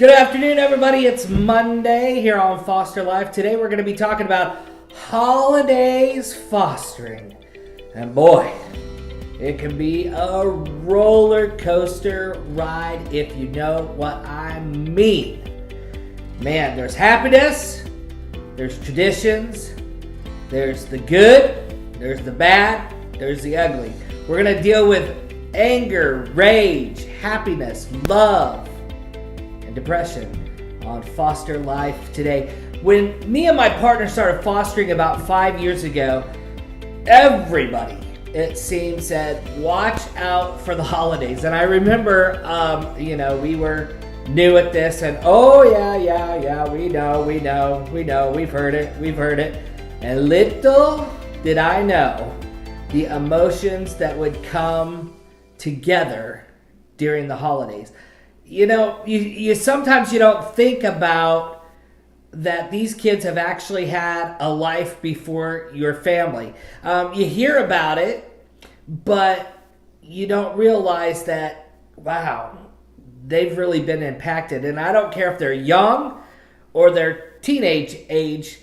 Good afternoon, everybody. It's Monday here on Foster Life. Today we're going to be talking about holidays fostering. And boy, it can be a roller coaster ride if you know what I mean. Man, there's happiness, there's traditions, there's the good, there's the bad, there's the ugly. We're going to deal with anger, rage, happiness, love, and depression on Foster Life today. When me and my partner started fostering about 5 years ago, everybody, it seems, said, watch out for the holidays. And I remember, we were new at this and, we know, we've heard it. And little did I know the emotions that would come together during the holidays. You know, you sometimes you don't think about that these kids have actually had a life before your family. You hear about it, but you don't realize that, wow, they've really been impacted. And I don't care if they're young or they're teenage age,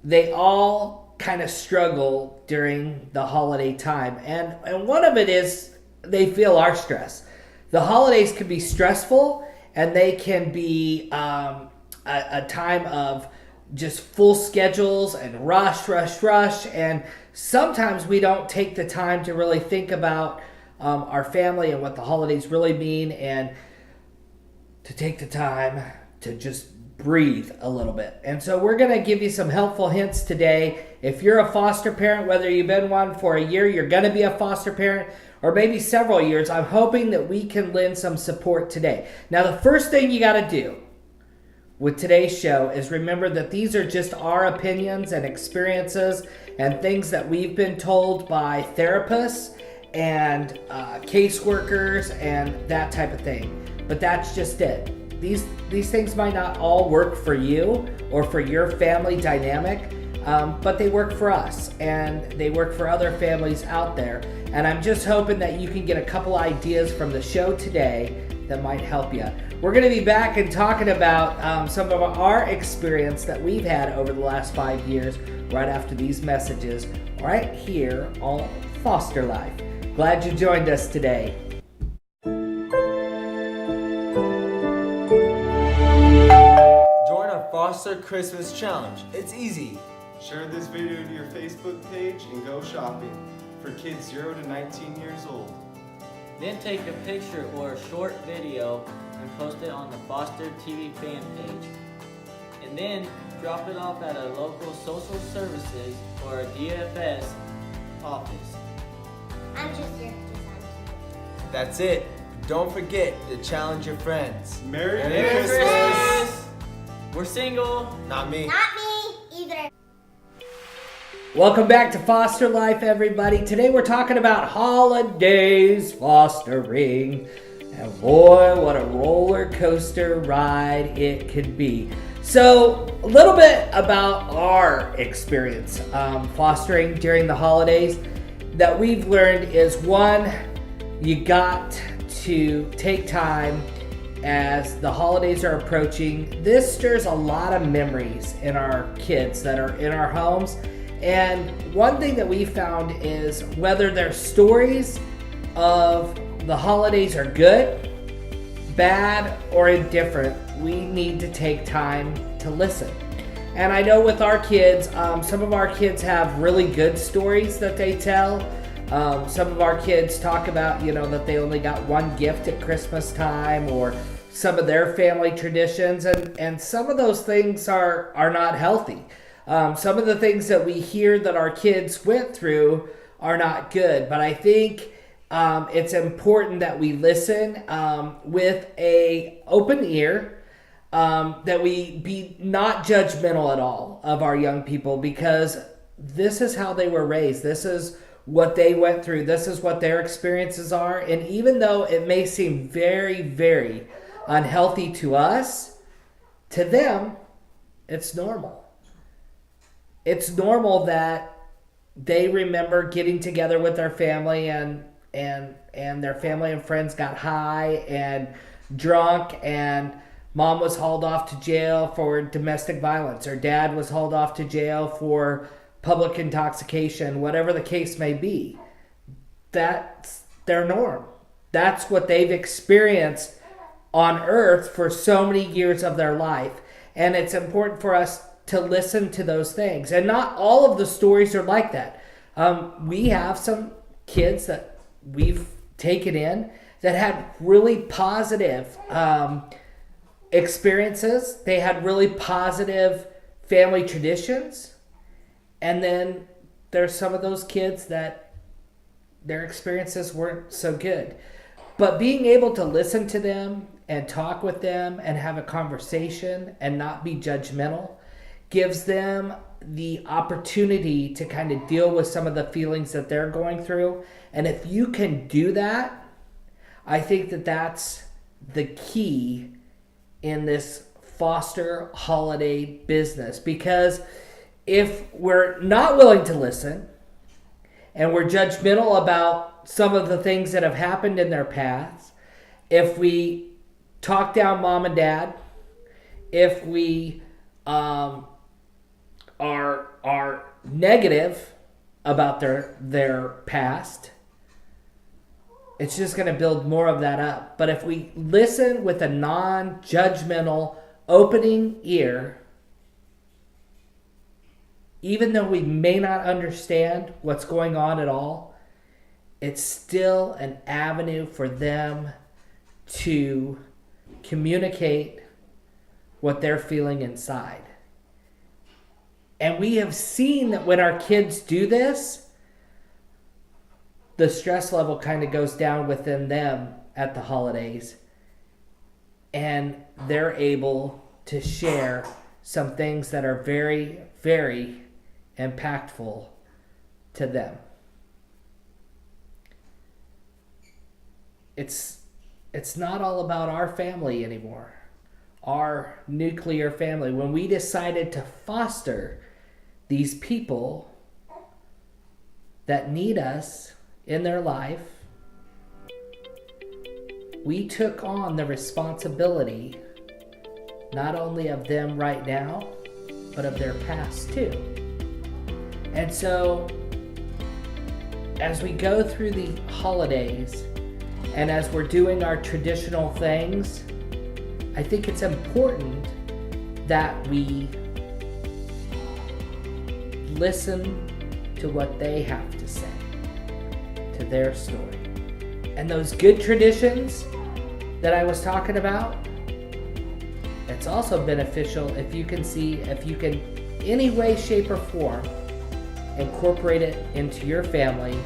they all kind of struggle during the holiday time. And one of it is they feel our stress. The holidays can be stressful, and they can be a time of just full schedules and rush. And sometimes we don't take the time to really think about our family and what the holidays really mean, and to take the time to just breathe a little bit. And so we're going to give you some helpful hints today. If you're a foster parent, whether you've been one for a year, you're going to be a foster parent, or maybe several years, I'm hoping that we can lend some support today. Now, the first thing you got to do with today's show is remember that these are just our opinions and experiences and things that we've been told by therapists and caseworkers and that type of thing. But that's just it. These things might not all work for you or for your family dynamic, but they work for us and they work for other families out there. And I'm just hoping that you can get a couple ideas from the show today that might help you. We're going to be back and talking about some of our experience that we've had over the last 5 years right after these messages right here on Foster Life. Glad you joined us today. Join our Foster Christmas Challenge. It's easy. Share this video to your Facebook page and go shopping for kids 0 to 19 years old. Then take a picture or a short video and post it on the Foster TV fan page. And then drop it off at a local social services or a DFS office. I'm just here to That's it. Don't forget to challenge your friends. Merry Christmas! We're single. Not me. Not me either. Welcome back to Foster Life, everybody. Today we're talking about holidays fostering. And boy, what a roller coaster ride it could be. So, a little bit about our experience fostering during the holidays that we've learned is, one, you got to take time as the holidays are approaching. This stirs a lot of memories in our kids that are in our homes. And one thing that we found is whether their stories of the holidays are good, bad, or indifferent, we need to take time to listen. And I know with our kids, some of our kids have really good stories that they tell. Some of our kids talk about, that they only got one gift at Christmas time, or some of their family traditions. And some of those things are not healthy. Some of the things that we hear that our kids went through are not good. But I think it's important that we listen with a open ear, that we be not judgmental at all of our young people, because this is how they were raised. This is what they went through. This is what their experiences are. And even though it may seem very, very unhealthy to us, to them, it's normal. It's normal that they remember getting together with their family and their family and friends got high and drunk and mom was hauled off to jail for domestic violence, or dad was hauled off to jail for public intoxication, whatever the case may be. That's their norm. That's what they've experienced on earth for so many years of their life. And it's important for us to listen to those things. And not all of the stories are like that. We have some kids that we've taken in that had really positive experiences. They had really positive family traditions. And then there's some of those kids that their experiences weren't so good. But being able to listen to them and talk with them and have a conversation and not be judgmental gives them the opportunity to kind of deal with some of the feelings that they're going through. And if you can do that, I think that that's the key in this foster holiday business. Because if we're not willing to listen and we're judgmental about some of the things that have happened in their past, if we talk down mom and dad, if we are negative about their past, it's just going to build more of that up. But if we listen with a non-judgmental, opening ear, even though we may not understand what's going on at all, it's still an avenue for them to communicate what they're feeling inside. And we have seen that when our kids do this, the stress level kind of goes down within them at the holidays. And they're able to share some things that are very, very impactful to them. It's not all about our family anymore, our nuclear family. When we decided to foster these people that need us in their life, we took on the responsibility not only of them right now, but of their past too. And so, as we go through the holidays, and as we're doing our traditional things, I think it's important that we listen to what they have to say, to their story. And those good traditions that I was talking about, it's also beneficial if you can any way, shape, or form, incorporate it into your family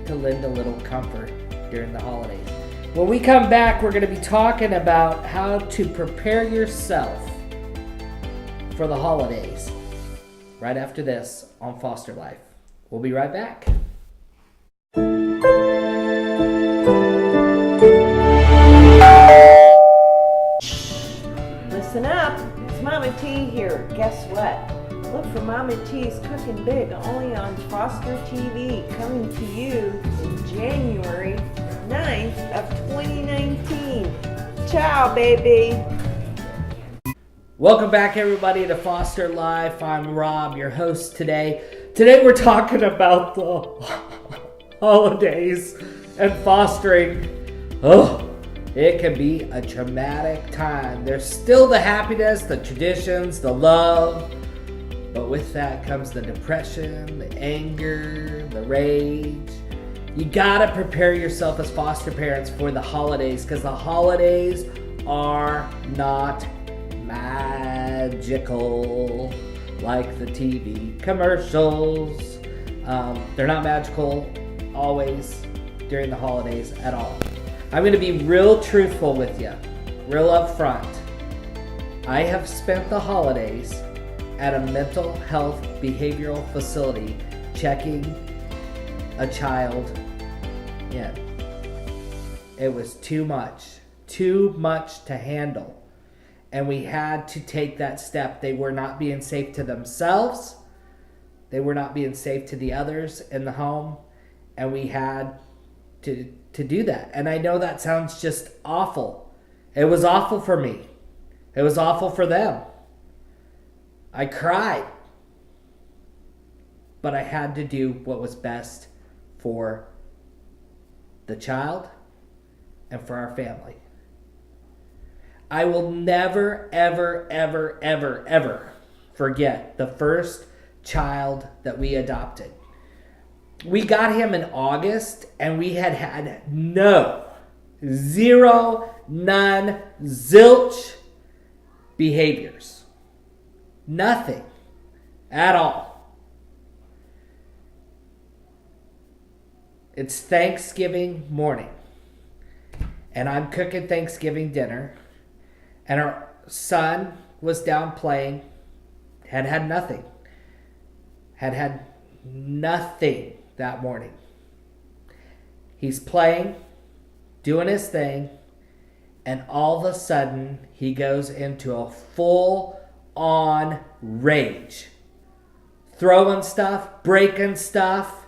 to lend a little comfort during the holidays. When we come back, we're going to be talking about how to prepare yourself for the holidays right after this on Foster Life. We'll be right back. Listen up, it's Mama T here. Guess what? Look for Mama T's Cooking Big only on Foster TV, coming to you in January 9th of 2019. Ciao, baby. Welcome back, everybody, to Foster Life. I'm Rob, your host today. Today we're talking about the holidays and fostering. It can be a traumatic time. There's still the happiness, the traditions, the love, but with that comes the depression, the anger, the rage. You gotta prepare yourself as foster parents for the holidays, because the holidays are not magical like the TV commercials. They're not magical always during the holidays at all. I'm going to be real truthful with you, real upfront. I have spent the holidays at a mental health behavioral facility checking a child in. It was too much to handle. And we had to take that step. They were not being safe to themselves. They were not being safe to the others in the home. And we had to do that. And I know that sounds just awful It was awful for me. It was awful for them. I cried. But I had to do what was best for the child and for our family. I will never, ever, ever, ever, ever forget the first child that we adopted. We got him in August, and we had zero, none, zilch behaviors. Nothing at all. It's Thanksgiving morning, and I'm cooking Thanksgiving dinner, and our son was down playing, had nothing that morning. He's playing, doing his thing, and all of a sudden he goes into a full-on rage. Throwing stuff, breaking stuff.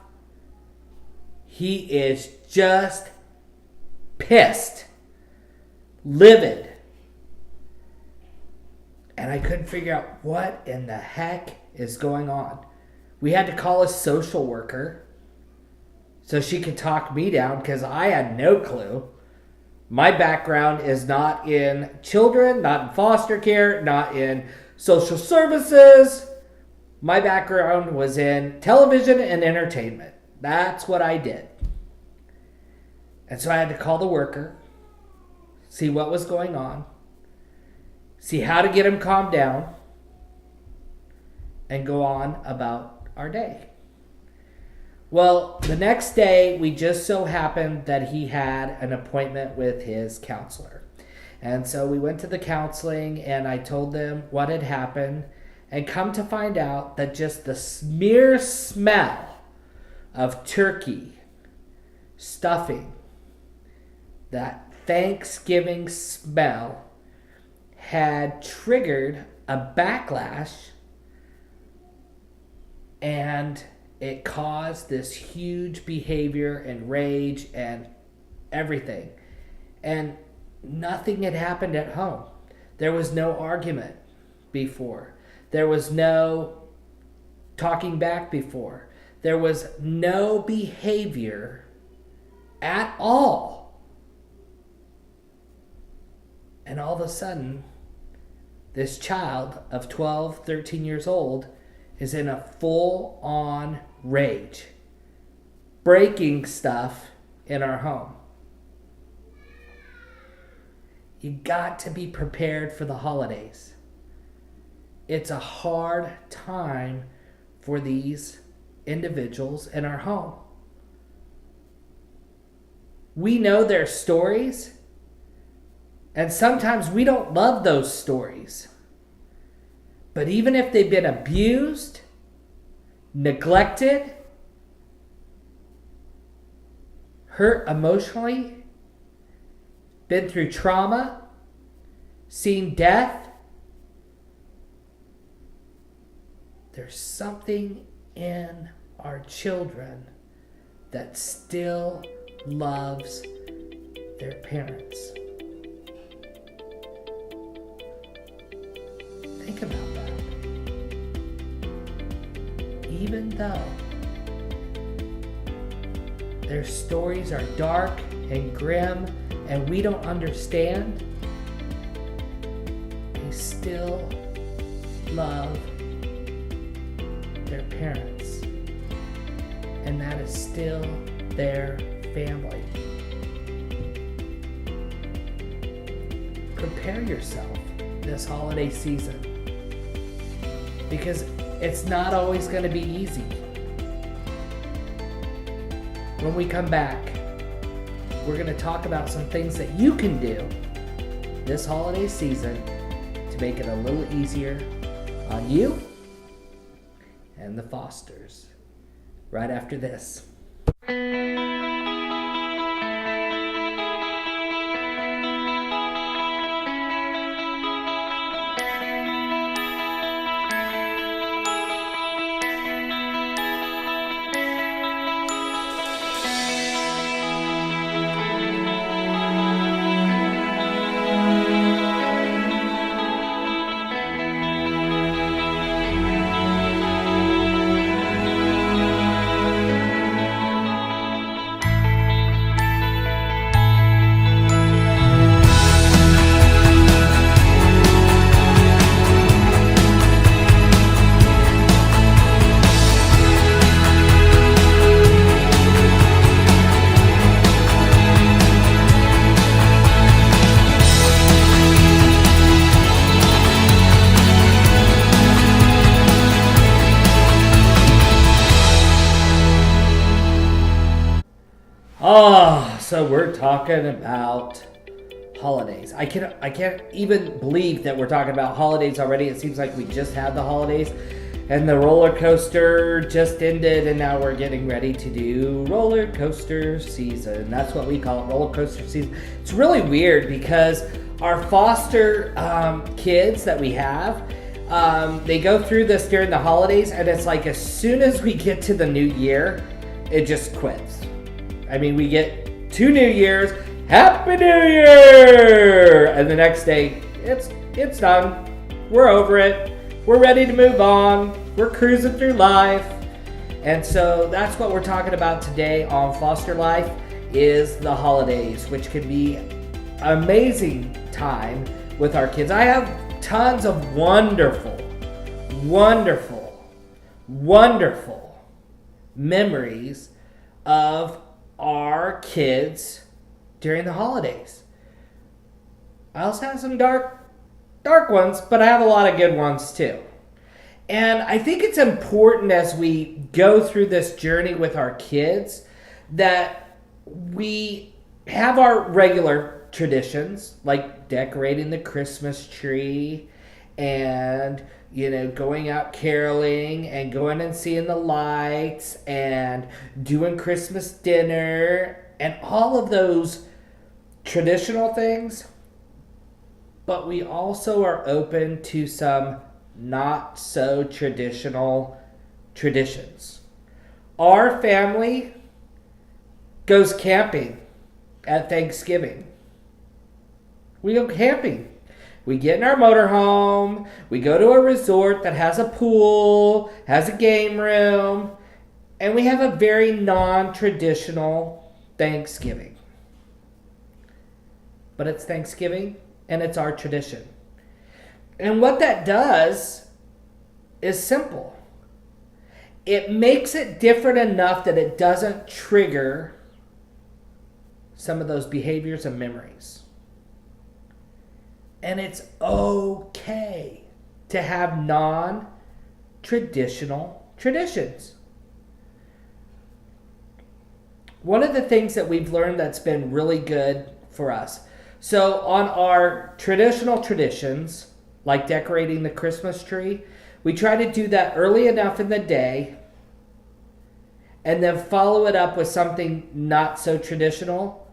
He is just pissed, livid. And I couldn't figure out what in the heck is going on. We had to call a social worker so she could talk me down because I had no clue. My background is not in children, not in foster care, not in social services. My background was in television and entertainment. That's what I did. And so I had to call the worker, see what was going on, see how to get him calmed down, and go on about our day. Well, the next day, we just so happened that he had an appointment with his counselor. And so we went to the counseling, and I told them what had happened, and come to find out that just the mere smell of turkey, stuffing, that Thanksgiving smell had triggered a backlash, and it caused this huge behavior and rage and everything. And nothing had happened at home. There was no argument before. There was no talking back before. There was no behavior at all. And all of a sudden, this child of 12, 13 years old is in a full-on rage, breaking stuff in our home. You got to be prepared for the holidays. It's a hard time for these individuals in our home. We know their stories, and sometimes we don't love those stories. But even if they've been abused, neglected, hurt emotionally, been through trauma, seen death, there's something in our children that still loves their parents. Think about that. Even though their stories are dark and grim and we don't understand, they still love their parents. And that is still their family. Prepare yourself this holiday season, because it's not always going to be easy. When we come back, we're going to talk about some things that you can do this holiday season to make it a little easier on you and the Fosters. Right after this. So we're talking about holidays. I can't even believe that we're talking about holidays already. It seems like we just had the holidays and the roller coaster just ended, and now we're getting ready to do roller coaster season. That's what we call it, roller coaster season. It's really weird because our foster kids that we have, they go through this during the holidays, and it's like as soon as we get to the new year, it just quits. I mean, we get 2 New Years, Happy New Year! And the next day, it's done. We're over it. We're ready to move on. We're cruising through life. And so that's what we're talking about today on Foster Life is the holidays, which can be an amazing time with our kids. I have tons of wonderful memories of our kids during the holidays. I also have some dark ones, but I have a lot of good ones too. And I think it's important as we go through this journey with our kids that we have our regular traditions, like decorating the Christmas tree and, going out caroling and going and seeing the lights and doing Christmas dinner and all of those traditional things. But we also are open to some not so traditional traditions. Our family goes camping at Thanksgiving. We go camping. We get in our motorhome. We go to a resort that has a pool, has a game room, and we have a very non-traditional Thanksgiving. But it's Thanksgiving, and it's our tradition. And what that does is simple. It makes it different enough that it doesn't trigger some of those behaviors and memories. And it's okay to have non-traditional traditions. One of the things that we've learned that's been really good for us. So on our traditional traditions, like decorating the Christmas tree, we try to do that early enough in the day and then follow it up with something not so traditional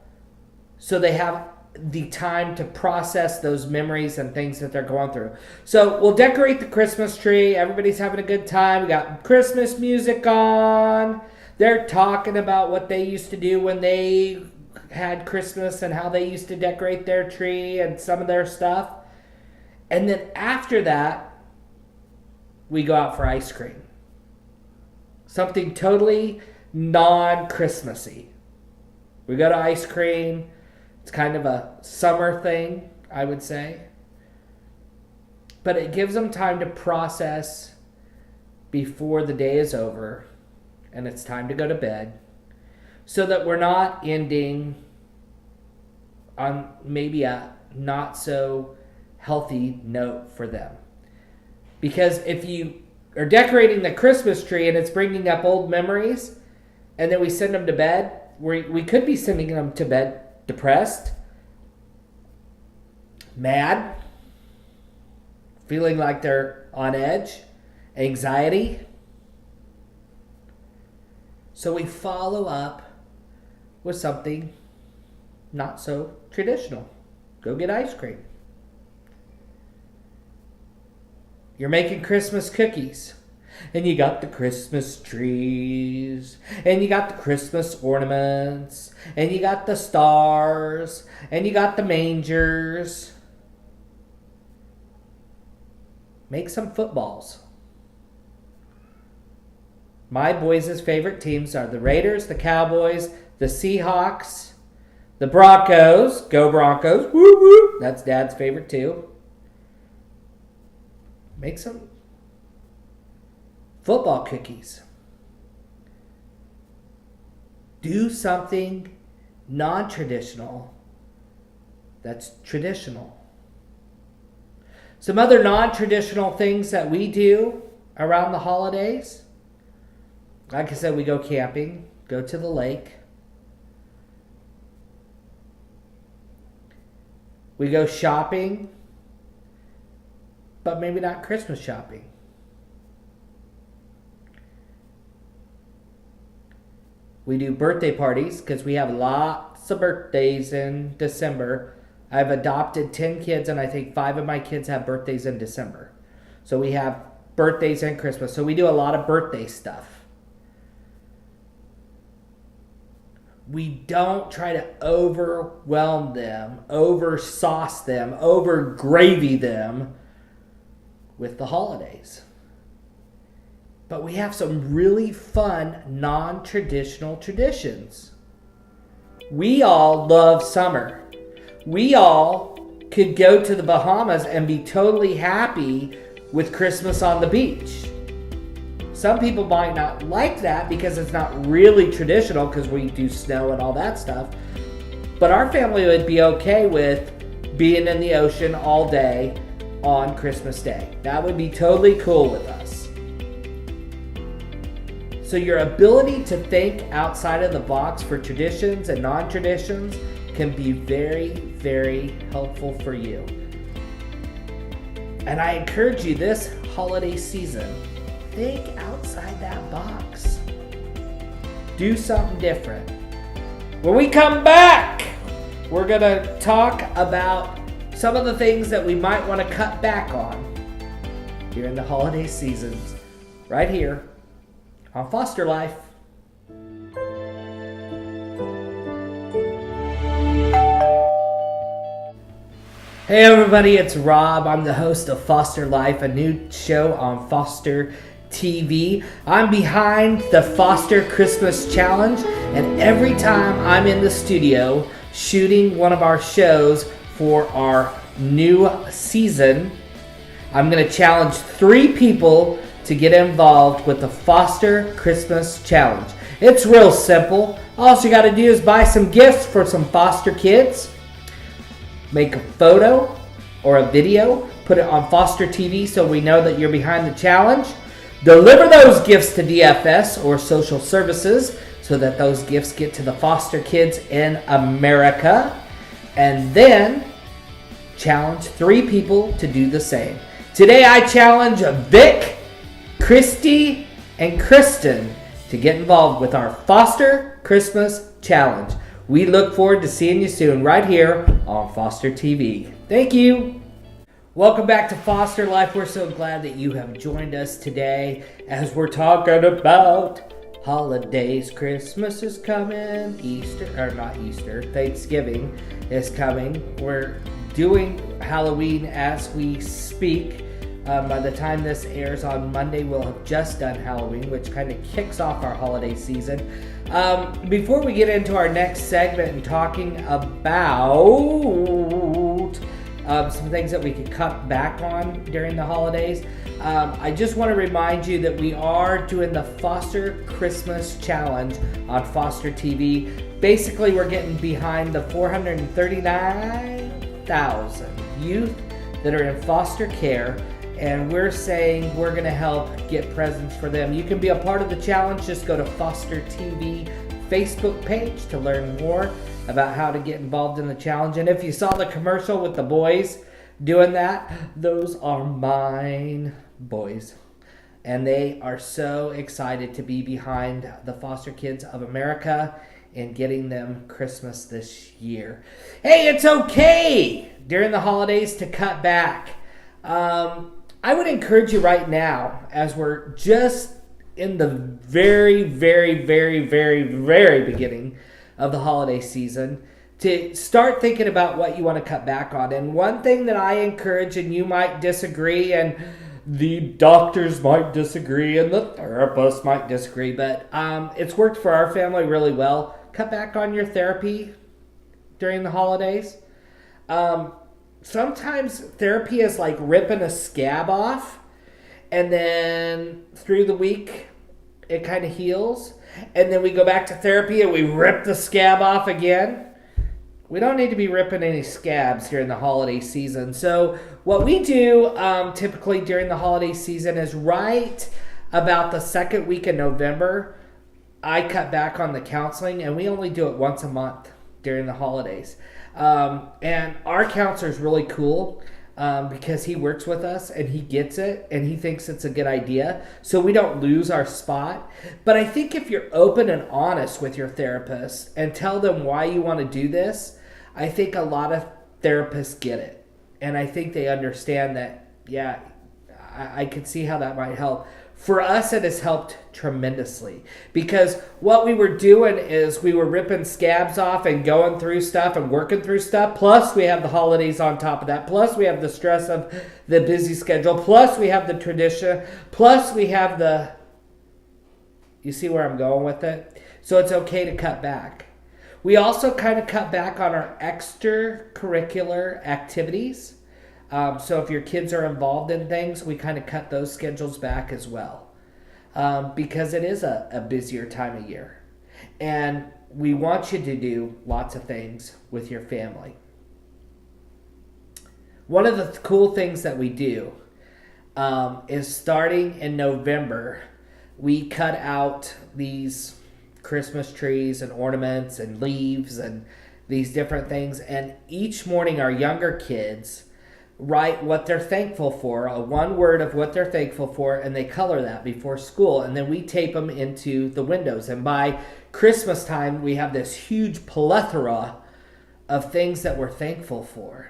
so they have the time to process those memories and things that they're going through. So we'll decorate the Christmas tree. Everybody's having a good time. We got Christmas music on. They're talking about what they used to do when they had Christmas and how they used to decorate their tree and some of their stuff. And then after that, we go out for ice cream. Something totally non-Christmassy. We go to ice cream. It's kind of a summer thing, I would say. But it gives them time to process before the day is over and it's time to go to bed, so that we're not ending on maybe a not so healthy note for them. Because if you are decorating the Christmas tree and it's bringing up old memories, and then we send them to bed, we could be sending them to bed depressed, mad, feeling like they're on edge, anxiety. So we follow up with something not so traditional. Go get ice cream. You're making Christmas cookies. And you got the Christmas trees, and you got the Christmas ornaments, and you got the stars, and you got the mangers. Make some footballs. My boys' favorite teams are the Raiders, the Cowboys, the Seahawks, the Broncos. Go Broncos. Woo woo. That's Dad's favorite too. Make some football cookies. Do something non-traditional that's traditional. Some other non-traditional things that we do around the holidays. Like I said, we go camping, go to the lake. We go shopping, but maybe not Christmas shopping. We do birthday parties because we have lots of birthdays in December. I've adopted 10 kids, and I think 5 of my kids have birthdays in December. So we have birthdays and Christmas. So we do a lot of birthday stuff. We don't try to overwhelm them, over sauce them, over gravy them with the holidays. But we have some really fun, non-traditional traditions. We all love summer. We all could go to the Bahamas and be totally happy with Christmas on the beach. Some people might not like that because it's not really traditional because we do snow and all that stuff. But our family would be okay with being in the ocean all day on Christmas Day. That would be totally cool with us. So your ability to think outside of the box for traditions and non-traditions can be very, very helpful for you. And I encourage you this holiday season, think outside that box. Do something different. When we come back, we're going to talk about some of the things that we might want to cut back on during the holiday seasons right here on Foster Life. Hey everybody, it's Rob. I'm the host of Foster Life, a new show on Foster TV. I'm behind the Foster Christmas Challenge, and every time I'm in the studio shooting one of our shows for our new season, I'm going to challenge 3 people to get involved with the Foster Christmas Challenge. It's real simple. All you got to do is buy some gifts for some foster kids, make a photo or a video, put it on Foster TV so we know that you're behind the challenge, deliver those gifts to DFS or social services so that those gifts get to the foster kids in America, and then challenge 3 people to do the same. Today I challenge Vic, Christy, and Kristen to get involved with our Foster Christmas Challenge. We look forward to seeing you soon right here on Foster TV. Thank you. Welcome back to Foster Life. We're so glad that you have joined us today as we're talking about holidays. Christmas is coming. Thanksgiving is coming. We're doing Halloween as we speak. By the time this airs on Monday, we'll have just done Halloween, which kind of kicks off our holiday season. Before we get into our next segment and talking about some things that we could cut back on during the holidays, I just want to remind you that we are doing the Foster Christmas Challenge on Foster TV. Basically, we're getting behind the 439,000 youth that are in foster care, and we're saying we're going to help get presents for them. You can be a part of the challenge. Just go to Foster TV Facebook page to learn more about how to get involved in the challenge. And if you saw the commercial with the boys doing that, those are mine boys. And they are so excited to be behind the foster kids of America and getting them Christmas this year. Hey, it's okay during the holidays to cut back. I would encourage you right now, as we're just in the very, very, very, very, very beginning of the holiday season, to start thinking about what you want to cut back on. And one thing that I encourage, and you might disagree, and the doctors might disagree, and the therapists might disagree, but it's worked for our family really well. Cut back on your therapy during the holidays. Sometimes therapy is like ripping a scab off, and then through the week it kind of heals, and then we go back to therapy and we rip the scab off again. We don't need to be ripping any scabs during the holiday season. So what we do typically during the holiday season is right about the second week in November, I cut back on the counseling, and we only do it once a month during the holidays. And our counselor is really cool because he works with us and he gets it and he thinks it's a good idea. So we don't lose our spot. But I think if you're open and honest with your therapist and tell them why you want to do this, I think a lot of therapists get it. And I think they understand that, yeah, I could see how that might help. For us, it has helped tremendously because what we were doing is we were ripping scabs off and going through stuff and working through stuff. Plus, we have the holidays on top of that. Plus, we have the stress of the busy schedule. Plus, we have the tradition. Plus, we have the... You see where I'm going with it? So it's okay to cut back. We also kind of cut back on our extracurricular activities. So if your kids are involved in things, we kind of cut those schedules back as well. Because it is a busier time of year. And we want you to do lots of things with your family. One of the cool things that we do is starting in November, we cut out these Christmas trees and ornaments and leaves and these different things. And each morning our younger kids write what they're thankful for, one word of what they're thankful for, and they color that before school, and then we tape them into the windows. And by Christmas time, we have this huge plethora of things that we're thankful for.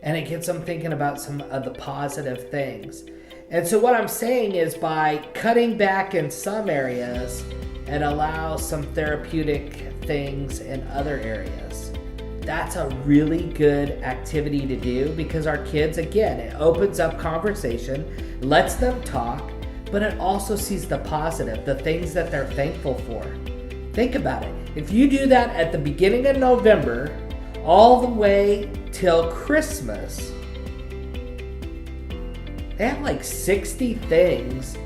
And it gets them thinking about some of the positive things. And so what I'm saying is by cutting back in some areas, it allows some therapeutic things in other areas. That's a really good activity to do because our kids, again, it opens up conversation, lets them talk, but it also sees the positive, the things that they're thankful for. Think about it. If you do that at the beginning of November, all the way till Christmas, they have like 60 things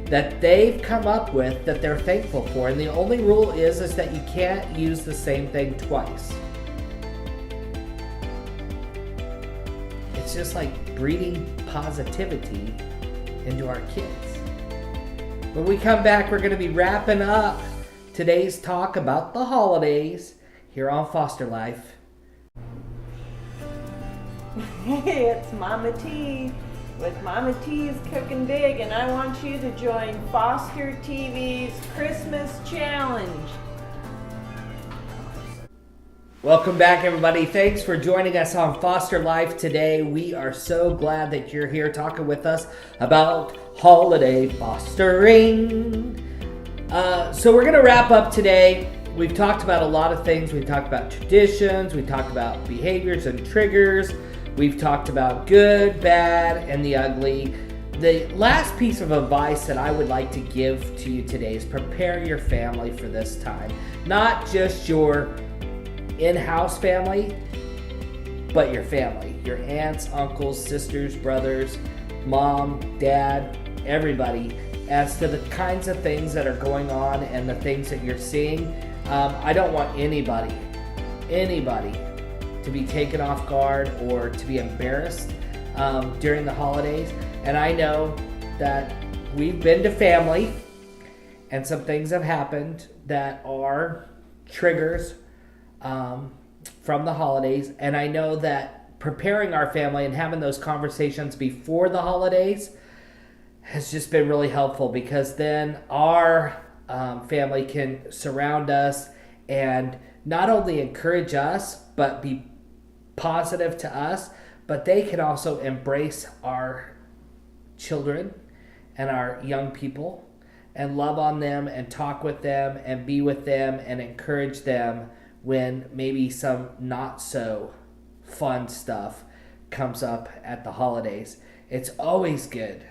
that they've come up with that they're thankful for. And the only rule is that you can't use the same thing twice. It's just like breeding positivity into our kids. When we come back, we're going to be wrapping up today's talk about the holidays here on Foster Life. Hey, it's Mama T with Mama T's Cooking Big, and I want you to join Foster TV's Christmas Challenge. Welcome back, everybody. Thanks for joining us on Foster Life today. We are so glad that you're here talking with us about holiday fostering. So we're going to wrap up today. We've talked about a lot of things. We've talked about traditions. We've talked about behaviors and triggers. We've talked about good, bad, and the ugly. The last piece of advice that I would like to give to you today is prepare your family for this time. Not just your in-house family, but your family. Your aunts, uncles, sisters, brothers, mom, dad, everybody, as to the kinds of things that are going on and the things that you're seeing. I don't want anybody to be taken off guard or to be embarrassed during the holidays. And I know that we've been to family and some things have happened that are triggers from the holidays. And I know that preparing our family and having those conversations before the holidays has just been really helpful, because then our family can surround us and not only encourage us, but be positive to us, but they can also embrace our children and our young people and love on them and talk with them and be with them and encourage them when maybe some not so fun stuff comes up at the holidays. It's always good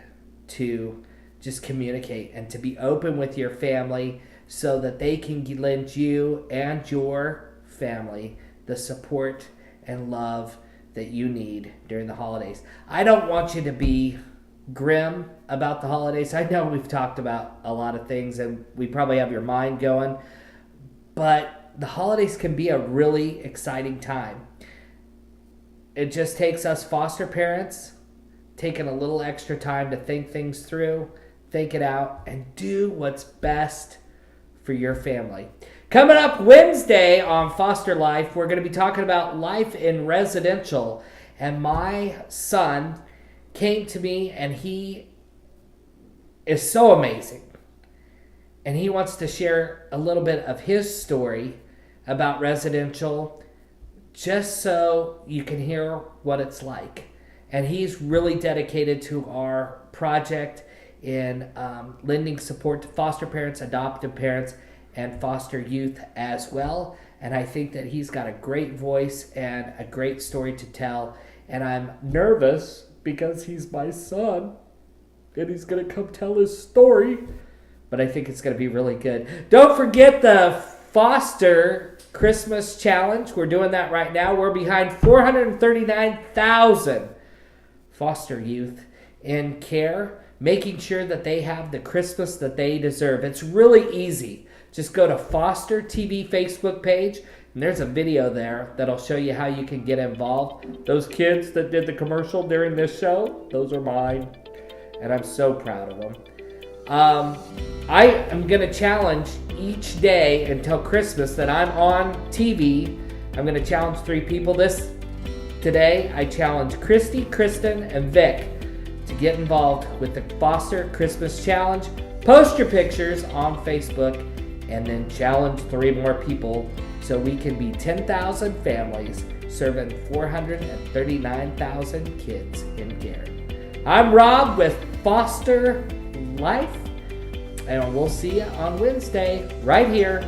to just communicate and to be open with your family so that they can lend you and your family the support and love that you need during the holidays. I don't want you to be grim about the holidays. I know we've talked about a lot of things and we probably have your mind going, but the holidays can be a really exciting time. It just takes us foster parents taking a little extra time to think things through, think it out, and do what's best for your family. Coming up Wednesday on Foster Life, we're going to be talking about life in residential. And my son came to me, and he is so amazing. And he wants to share a little bit of his story about residential, just so you can hear what it's like. And he's really dedicated to our project in lending support to foster parents, adoptive parents, and foster youth as well. And I think that he's got a great voice and a great story to tell. And I'm nervous because he's my son and he's going to come tell his story. But I think it's going to be really good. Don't forget the Foster Christmas Challenge. We're doing that right now. We're behind 439,000 foster youth in care, making sure that they have the Christmas that they deserve. It's really easy. Just go to Foster TV Facebook page, and there's a video there that'll show you how you can get involved. Those kids that did the commercial during this show, those are mine, and I'm so proud of them. I am going to challenge each day until Christmas that I'm on TV. I'm going to challenge 3 people. Today, I challenge Christy, Kristen, and Vic to get involved with the Foster Christmas Challenge. Post your pictures on Facebook, and then challenge 3 more people so we can be 10,000 families serving 439,000 kids in care. I'm Rob with Foster Life, and we'll see you on Wednesday right here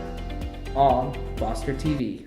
on Foster TV.